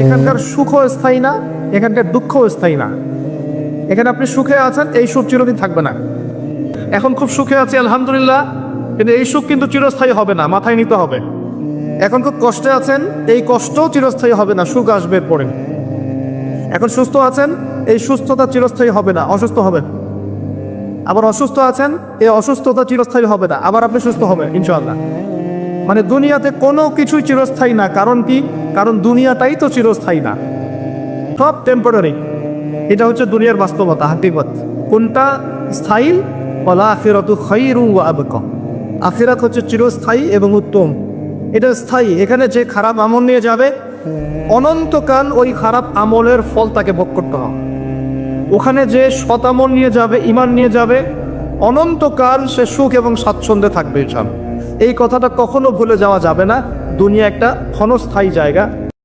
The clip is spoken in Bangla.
এখানকার সুখও স্থায়ী না, এখানকার দুঃখও স্থায়ী না। এখানে আপনি সুখে আছেন, এই সুখ চিরদিন থাকবে না। এখন খুব সুখে আছি আলহামদুলিল্লাহ, কিন্তু এই সুখ কিন্তু চিরস্থায়ী হবে না, মাথায় নিতে হবে। এখন খুব কষ্টে আছেন, এই কষ্টও চিরস্থায়ী হবে না, সুখ আসবে পরে। এখন সুস্থ আছেন, এই সুস্থতা চিরস্থায়ী হবে না, অসুস্থ হবেন। আবার অসুস্থ আছেন, এই অসুস্থতা চিরস্থায়ী হবে না, আবার আপনি সুস্থ হবেন ইনশাআল্লাহ। মানে দুনিয়াতে কোনো কিছুই চিরস্থায়ী না। কারণ কি? কারণ দুনিয়াটাই তো চিরস্থায়ী না, সব টেম্পোরারি। এটা হচ্ছে দুনিয়ার বাস্তবতা, হাকিকত। কোনটা স্থায়ী? ওয়াল আখিরাতু খায়রুন ওয়া আবকা। আখিরাত হচ্ছে চিরস্থায়ী এবং উত্তম, এটা স্থায়ী। এখানে যে খারাপ আমল নিয়ে যাবে, অনন্তকাল ওই খারাপ আমলের ফল তাকে ভোগ করতে হবে। ওখানে যে সৎ আমল নিয়ে যাবে, ঈমান নিয়ে যাবে, অনন্তকাল সে সুখ এবং স্বাচ্ছন্দ্যে থাকবে ইনশাআল্লাহ। এই কথাটা কখনো ভুলে যাওয়া যাবে না। দুনিয়া একটা ক্ষণস্থায়ী জায়গা।